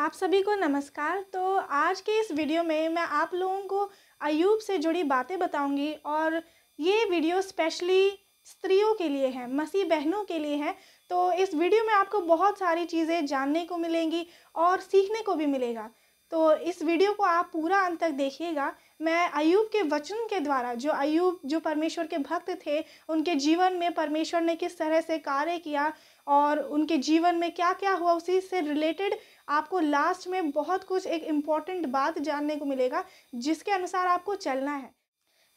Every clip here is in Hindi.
आप सभी को नमस्कार। तो आज के इस वीडियो में मैं आप लोगों को अय्यूब से जुड़ी बातें बताऊंगी और ये वीडियो स्पेशली स्त्रियों के लिए है, मसीह बहनों के लिए है। तो इस वीडियो में आपको बहुत सारी चीज़ें जानने को मिलेंगी और सीखने को भी मिलेगा। तो इस वीडियो को आप पूरा अंत तक देखिएगा। मैं अय्यूब के वचन के द्वारा, जो अय्यूब जो परमेश्वर के भक्त थे, उनके जीवन में परमेश्वर ने किस तरह से कार्य किया और उनके जीवन में क्या क्या हुआ, उसी से रिलेटेड आपको लास्ट में बहुत कुछ एक इम्पॉर्टेंट बात जानने को मिलेगा जिसके अनुसार आपको चलना है।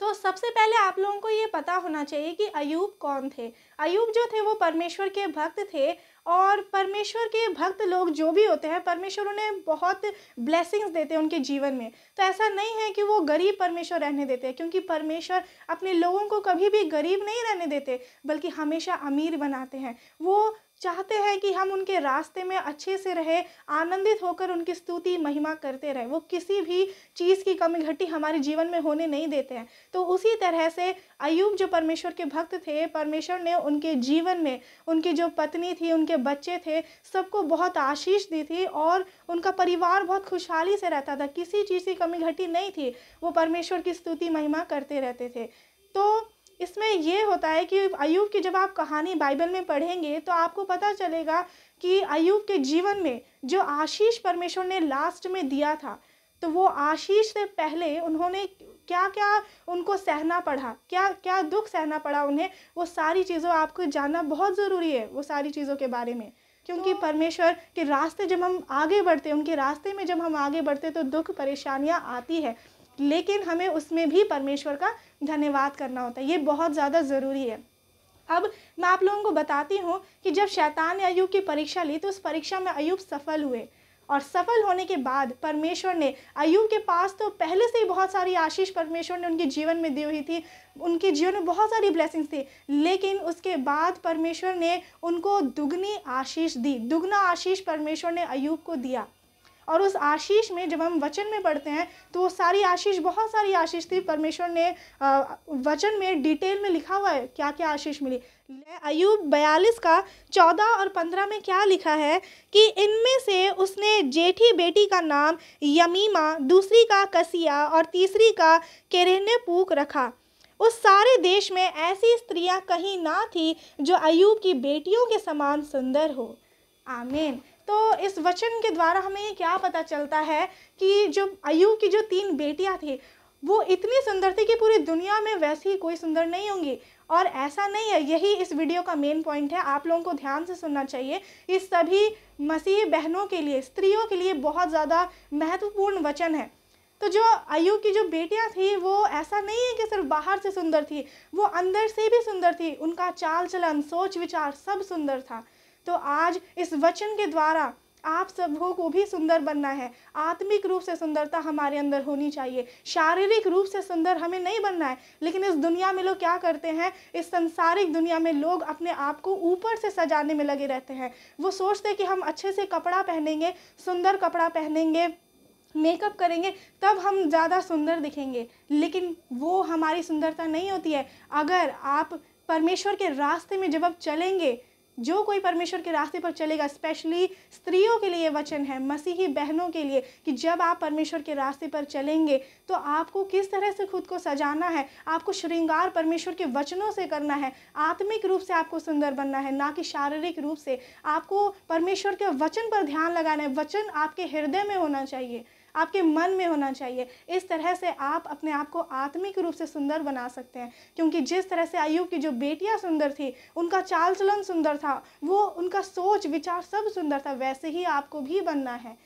तो सबसे पहले आप लोगों को ये पता होना चाहिए कि अय्यूब कौन थे। अय्यूब जो थे वो परमेश्वर के भक्त थे और परमेश्वर के भक्त लोग जो भी होते हैं, परमेश्वर उन्हें बहुत ब्लेसिंग्स देते हैं उनके जीवन में। तो ऐसा नहीं है कि वो गरीब परमेश्वर रहने देते हैं, क्योंकि परमेश्वर अपने लोगों को कभी भी गरीब नहीं रहने देते, बल्कि हमेशा अमीर बनाते हैं। वो चाहते हैं कि हम उनके रास्ते में अच्छे से रहे, आनंदित होकर उनकी स्तुति महिमा करते रहे। वो किसी भी चीज़ की कमी घटी हमारे जीवन में होने नहीं देते हैं। तो उसी तरह से अय्यूब जो परमेश्वर के भक्त थे, परमेश्वर ने उनके जीवन में उनकी जो पत्नी थी, उनके बच्चे थे, सबको बहुत आशीष दी थी और उनका परिवार बहुत खुशहाली से रहता था। किसी चीज़ की कमी घटी नहीं थी। वो परमेश्वर की स्तुति महिमा करते रहते थे। तो इसमें ये होता है कि अय्यूब की जब आप कहानी बाइबल में पढ़ेंगे तो आपको पता चलेगा कि अय्यूब के जीवन में जो आशीष परमेश्वर ने लास्ट में दिया था, तो वो आशीष से पहले उन्होंने क्या क्या उनको सहना पड़ा, क्या क्या दुख सहना पड़ा उन्हें, वो सारी चीज़ों आपको जानना बहुत ज़रूरी है, वो सारी चीज़ों के बारे में। क्योंकि परमेश्वर के रास्ते जब हम आगे बढ़ते हैं, उनके रास्ते में जब हम आगे बढ़ते तो दुख परेशानियां आती है, लेकिन हमें उसमें भी परमेश्वर का धन्यवाद करना होता है। ये बहुत ज़्यादा ज़रूरी है। अब मैं आप लोगों को बताती हूँ कि जब शैतान ने अय्यूब की परीक्षा ली तो उस परीक्षा में अय्यूब सफल हुए और सफल होने के बाद परमेश्वर ने अय्यूब के पास तो पहले से ही बहुत सारी आशीष परमेश्वर ने उनके जीवन में दी हुई थी, उनके जीवन में बहुत सारी ब्लेसिंग्स थी, लेकिन उसके बाद परमेश्वर ने उनको दुगनी आशीष दी। दुगना आशीष परमेश्वर ने अय्यूब को दिया और उस आशीष में जब हम वचन में पढ़ते हैं तो वो सारी आशीष, बहुत सारी आशीष थी। परमेश्वर ने वचन में डिटेल में लिखा हुआ है क्या क्या आशीष मिली। अय्यूब 42 का 14 और 15 में क्या लिखा है कि इनमें से उसने जेठी बेटी का नाम यमीमा, दूसरी का कसिया और तीसरी का केरेनेपूक रखा। उस सारे देश में ऐसी स्त्रियां कहीं ना थी जो अय्यूब की बेटियों के समान सुंदर हो। आमीन। तो इस वचन के द्वारा हमें ये क्या पता चलता है कि जो अय्यूब की जो 3 बेटियां थी वो इतनी सुंदर थी कि पूरी दुनिया में वैसी कोई सुंदर नहीं होंगी। और ऐसा नहीं है, यही इस वीडियो का मेन पॉइंट है, आप लोगों को ध्यान से सुनना चाहिए। इस सभी मसीही बहनों के लिए, स्त्रियों के लिए बहुत ज़्यादा महत्वपूर्ण वचन है। तो जो अय्यूब की जो बेटियां थी वो ऐसा नहीं है कि सिर्फ बाहर से सुंदर थी, वो अंदर से भी सुंदर थी। उनका चाल चलन, सोच विचार सब सुंदर था। तो आज इस वचन के द्वारा आप सबों को भी सुंदर बनना है। आत्मिक रूप से सुंदरता हमारे अंदर होनी चाहिए। शारीरिक रूप से सुंदर हमें नहीं बनना है। लेकिन इस दुनिया में लोग क्या करते हैं, इस संसारिक दुनिया में लोग अपने आप को ऊपर से सजाने में लगे रहते हैं। वो सोचते हैं कि हम अच्छे से कपड़ा पहनेंगे, सुंदर कपड़ा पहनेंगे, मेकअप करेंगे, तब हम ज़्यादा सुंदर दिखेंगे। लेकिन वो हमारी सुंदरता नहीं होती है। अगर आप परमेश्वर के रास्ते में जब आप चलेंगे, जो कोई परमेश्वर के रास्ते पर चलेगा, स्पेशली स्त्रियों के लिए वचन है, मसीही बहनों के लिए, कि जब आप परमेश्वर के रास्ते पर चलेंगे तो आपको किस तरह से खुद को सजाना है, आपको श्रृंगार परमेश्वर के वचनों से करना है। आत्मिक रूप से आपको सुंदर बनना है, ना कि शारीरिक रूप से। आपको परमेश्वर के वचन पर ध्यान लगाना है। वचन आपके हृदय में होना चाहिए, आपके मन में होना चाहिए। इस तरह से आप अपने आप को आत्मिक रूप से सुंदर बना सकते हैं। क्योंकि जिस तरह से अय्यूब की जो बेटियां सुंदर थी, उनका चाल चलन सुंदर था, वो उनका सोच विचार सब सुंदर था, वैसे ही आपको भी बनना है।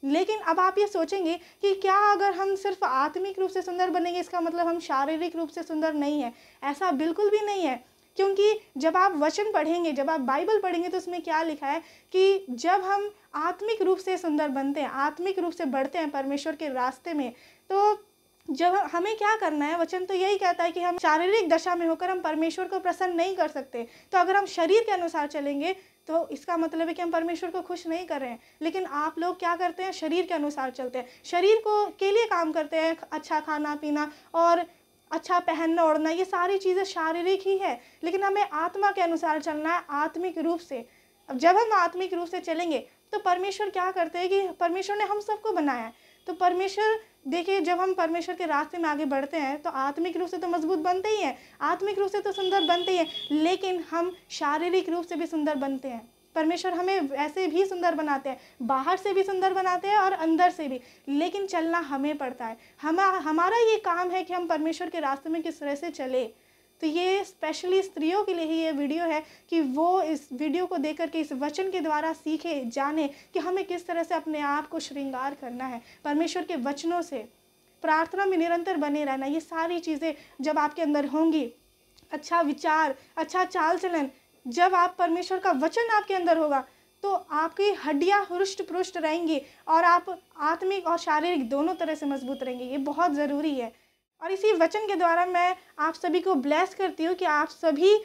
लेकिन अब आप ये सोचेंगे कि क्या अगर हम सिर्फ आत्मिक रूप से सुंदर बनेंगे इसका मतलब हम शारीरिक रूप से सुंदर नहीं है? ऐसा बिल्कुल भी नहीं है। क्योंकि जब आप वचन पढ़ेंगे, जब आप बाइबल पढ़ेंगे तो उसमें क्या लिखा है कि जब हम आत्मिक रूप से सुंदर बनते हैं, आत्मिक रूप से बढ़ते हैं परमेश्वर के रास्ते में, तो जब हमें क्या करना है, वचन तो यही कहता है कि हम शारीरिक दशा में होकर हम परमेश्वर को प्रसन्न नहीं कर सकते। तो अगर हम शरीर के अनुसार चलेंगे तो इसका मतलब है कि हम परमेश्वर को खुश नहीं कर रहे हैं। लेकिन आप लोग क्या करते हैं, शरीर के अनुसार चलते हैं, शरीर को के लिए काम करते हैं, अच्छा खाना पीना और अच्छा पहनना ओढ़ना, ये सारी चीज़ें शारीरिक ही है। लेकिन हमें आत्मा के अनुसार चलना है, आत्मिक रूप से। अब जब हम आत्मिक रूप से चलेंगे तो परमेश्वर क्या करते हैं कि परमेश्वर ने हम सबको बनाया है। तो परमेश्वर देखिए, जब हम परमेश्वर के रास्ते में आगे बढ़ते हैं तो आत्मिक रूप से तो मजबूत बनते ही हैं, आत्मिक रूप से तो सुंदर बनते ही हैं, लेकिन हम शारीरिक रूप से भी सुंदर बनते हैं। परमेश्वर हमें ऐसे भी सुंदर बनाते हैं, बाहर से भी सुंदर बनाते हैं और अंदर से भी, लेकिन चलना हमें पड़ता है। हमारा ये काम है कि हम परमेश्वर के रास्ते में किस तरह से चले। तो ये स्पेशली स्त्रियों के लिए ही ये वीडियो है कि वो इस वीडियो को देख करके, इस वचन के द्वारा सीखे, जाने कि हमें किस तरह से अपने आप को श्रृंगार करना है परमेश्वर के वचनों से। प्रार्थना में निरंतर बने रहना, ये सारी चीज़ें जब आपके अंदर होंगी, अच्छा विचार, अच्छा चाल चलन, जब आप परमेश्वर का वचन आपके अंदर होगा तो आपकी हड्डियाँ हृष्ट पुष्ट रहेंगी और आप आत्मिक और शारीरिक दोनों तरह से मजबूत रहेंगे। ये बहुत ज़रूरी है। और इसी वचन के द्वारा मैं आप सभी को ब्लेस करती हूँ कि आप सभी,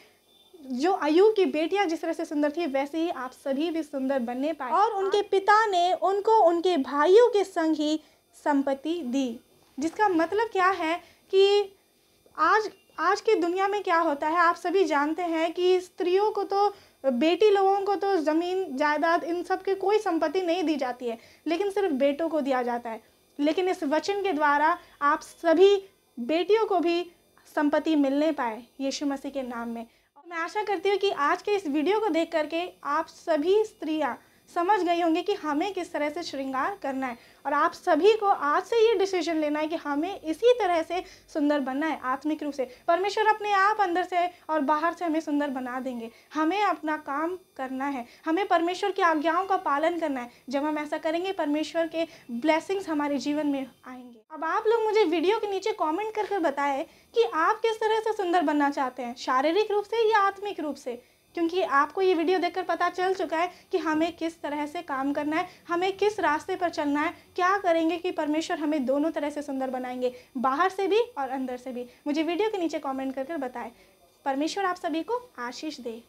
जो अय्यूब की बेटियां जिस तरह से सुंदर थी, वैसे ही आप सभी भी सुंदर बनने पाए। और उनके पिता ने उनको उनके भाइयों के संग ही संपत्ति दी। जिसका मतलब क्या है कि आज की दुनिया में क्या होता है, आप सभी जानते हैं कि स्त्रियों को तो, बेटी लोगों को तो ज़मीन जायदाद इन सब की कोई संपत्ति नहीं दी जाती है, लेकिन सिर्फ बेटों को दिया जाता है। लेकिन इस वचन के द्वारा आप सभी बेटियों को भी संपत्ति मिलने पाए यीशु मसीह के नाम में। और मैं आशा करती हूँ कि आज के इस वीडियो को देख करके आप सभी स्त्रियाँ समझ गई होंगी कि हमें किस तरह से श्रृंगार करना है, और आप सभी को आज से ये डिसीजन लेना है कि हमें इसी तरह से सुंदर बनना है आत्मिक रूप से। परमेश्वर अपने आप अंदर से और बाहर से हमें सुंदर बना देंगे। हमें अपना काम करना है, हमें परमेश्वर की आज्ञाओं का पालन करना है। जब हम ऐसा करेंगे, परमेश्वर के ब्लेसिंग्स हमारे जीवन में आएंगे। अब आप लोग मुझे वीडियो के नीचे कॉमेंट करके बताएं कि आप किस तरह से सुंदर बनना चाहते हैं, शारीरिक रूप से या आत्मिक रूप से, क्योंकि आपको ये वीडियो देखकर पता चल चुका है कि हमें किस तरह से काम करना है, हमें किस रास्ते पर चलना है, क्या करेंगे कि परमेश्वर हमें दोनों तरह से सुंदर बनाएंगे, बाहर से भी और अंदर से भी। मुझे वीडियो के नीचे कमेंट करके बताएं। परमेश्वर आप सभी को आशीष दे।